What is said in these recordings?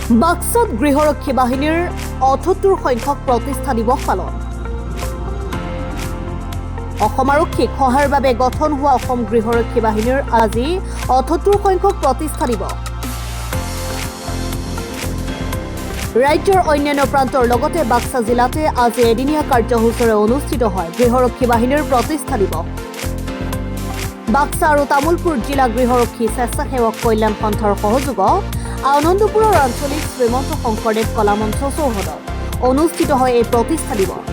বাক্সাত গৃহৰক্ষী বাহিনীৰ ৭৮ সংখ্যক প্ৰতিষ্ঠা দিৱস পালন। অসম আৰক্ষীক সহায়ৰ বাবে গঠন হোৱা অসম গৃহৰক্ষী বাহিনীৰ আজি ৭৮ সংখ্যক প্ৰতিষ্ঠা দিৱস। ৰাজ্যৰ অন্যান্য প্ৰান্তৰ লগতে বাক্সা জিলাতে আজি এদিনীয়া কাৰ্যসূচীৰে অনুষ্ঠিত হয় গৃহৰক্ষী বাহিনীৰ প্ৰতিষ্ঠা দিৱস। বাক্সা আৰু তামুলপুৰ জিলা গৃহৰক্ষী স্বেচ্ছাসেৱক কল্যাণ সন্থাৰ সহযোগত আনন্দপুৰৰ আঞ্চলিক শ্ৰীমন্ত শংকৰদেৱ কলামঞ্চ চৌহদত অনুষ্ঠিত হয় এই প্ৰতিষ্ঠা দিৱস।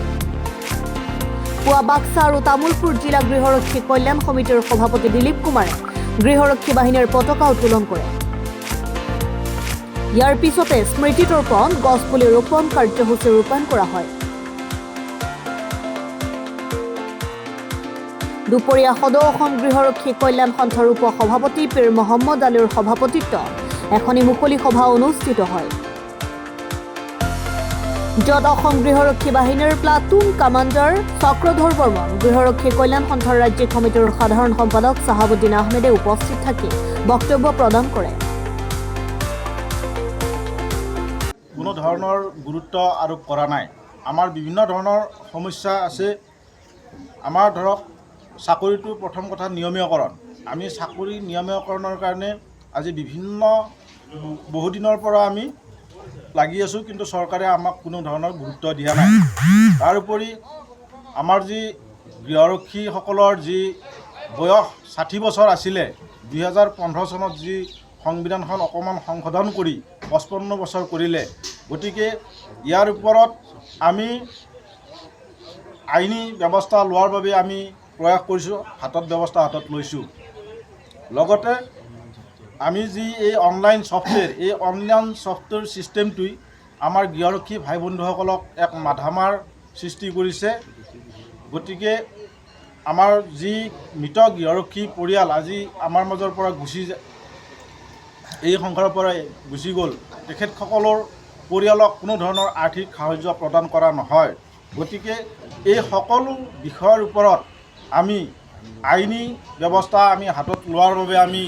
পুৱা বাক্সা আৰু তামুলপুৰ জিলা গৃহৰক্ষী কল্যাণ সমিতিৰ সভাপতি দিলীপ কুমাৰে গৃহৰক্ষী বাহিনীৰ পতাকা উত্তোলন কৰে। ইয়াৰ পিছতে স্মৃতি তৰ্পণ গছপুলি ৰোপণ কাৰ্যসূচী ৰূপায়ণ কৰা হয়। দুপৰীয়া সদৌ অসম গৃহৰক্ষী কল্যাণ সন্থাৰ উপ সভাপতি পীৰ মহম্মদ আলীৰ সভাপতিত্বত এখনি মুকলি সভা অনুষ্ঠিত হয়, য'ত অসম গৃহৰক্ষী বাহিনীৰ প্লাটুন কামাণ্ডাৰ চক্ৰধৰ বৰ্মন, গৃহৰক্ষী কল্যাণ সন্থাৰ ৰাজ্যিক সমিতিৰ সাধাৰণ সম্পাদক চাহাবুদ্দিন আহমেদে উপস্থিত থাকি বক্তব্য প্ৰদান কৰে। কোনো ধৰণৰ গুৰুত্ব আৰোপ কৰা নাই। আমাৰ বিভিন্ন ধৰণৰ সমস্যা আছে। আমাৰ ধৰক চাকৰিটো প্ৰথম কথা নিয়মীয়কৰণ। আমি চাকৰি নিয়মীয়কৰণৰ কাৰণে আজি বহুদিনৰ পৰা আমি লাগি আছোঁ, কিন্তু চৰকাৰে আমাক কোনো ধৰণৰ গুৰুত্ব দিয়া নাই। তাৰোপৰি আমাৰ যি গৃহৰক্ষীসকলৰ যি বয়স ৬০ বছৰ আছিলে, ২০১৫ চনত যি সংবিধানখন অকণমান সংশোধন কৰি ৫৫ বছৰ কৰিলে। গতিকে ইয়াৰ ওপৰত আমি আইনী ব্যৱস্থা লোৱাৰ বাবে আমি প্ৰয়াস কৰিছোঁ, ব্যৱস্থা হাতত লৈছোঁ। লগতে আমি যি এই অনলাইন ছফ্টৱেৰ ছিষ্টেমটোই আমাৰ গৃহৰক্ষী ভাই বন্ধুসকলক এক মাধামাৰ সৃষ্টি কৰিছে। গতিকে আমাৰ যি মৃত গৃহৰক্ষী পৰিয়াল আজি আমাৰ মাজৰ পৰা এই সংসাৰৰ পৰাই গুচি গ'ল, তেখেতসকলৰ পৰিয়ালক কোনো ধৰণৰ আৰ্থিক সাহায্য প্ৰদান কৰা নহয়। গতিকে এই সকলো বিষয়ৰ ওপৰত আমি আইনী ব্যৱস্থা আমি হাতত লোৱাৰ বাবে আমি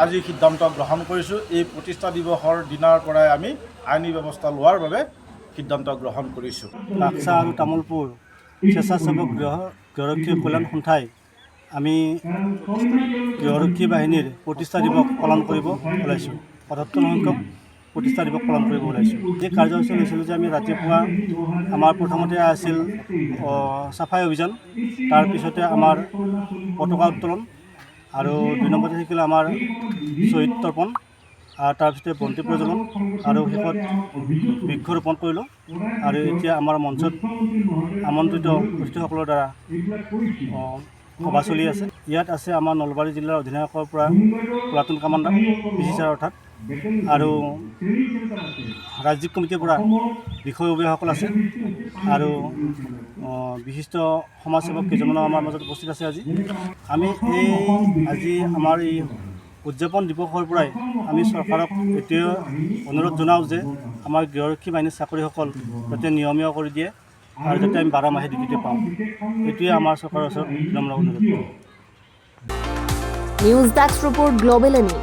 আজি সিদ্ধান্ত গ্ৰহণ কৰিছোঁ। এই প্ৰতিষ্ঠা দিৱসৰ দিনাৰ পৰাই আমি আইনী ব্যৱস্থা লোৱাৰ বাবে সিদ্ধান্ত গ্ৰহণ কৰিছোঁ। বাক্সা আৰু তামুলপুৰ স্বেচ্ছাসেৱক গৃহৰক্ষী কল্যাণ সন্থাই আমি গৃহৰক্ষী বাহিনীৰ প্ৰতিষ্ঠা দিৱস পালন কৰিব ওলাইছোঁ। ৭৮ সংখ্যক প্ৰতিষ্ঠা দিৱস পালন কৰিব ওলাইছোঁ। এই কাৰ্যসূচী লৈছিলোঁ যে আমি ৰাতিপুৱা আমাৰ প্ৰথমতে আছিল চাফাই অভিযান, তাৰপিছতে আমাৰ পতাকা উত্তোলন, আৰু ২ নম্বৰতে থাকিল আমাৰ শ্বহীদ তৰ্পণ, আৰু তাৰপিছতে বন্তি প্ৰজ্বলন, আৰু শেষত বৃক্ষৰোপণ কৰিলোঁ। আৰু এতিয়া আমাৰ মঞ্চত আমন্ত্ৰিত অতিথিসকলৰ দ্বাৰা সভা চলি আছে। ইয়াত আছে আমাৰ নলবাৰী জিলাৰ অধিনায়কৰ পৰা প্লাটুন কামাণ্ডাৰ পিচি ছাৰ অৰ্থাৎ, আৰু ৰাজ্যিক কমিটিৰ পৰা বিষয়ববীয়াসকল আছে, আৰু বিশিষ্ট সমাজসেৱক কেইজনমানো আমাৰ মাজত উপস্থিত আছে। আমি আজি আমাৰ এই উদযাপন দিৱসৰ পৰাই আমি চৰকাৰক এইটোৱে অনুৰোধ জনাওঁ যে আমাৰ গৃহৰক্ষী বাহিনীৰ চাকৰিসকল যাতে নিয়মীয়া কৰি দিয়ে, আৰু যাতে আমি ১২ মাহে ডিউটিতে পাওঁ। এইটোৱে আমাৰ চৰকাৰৰ ওচৰত বিনম্ৰ অনুৰোধ। News desk report global any.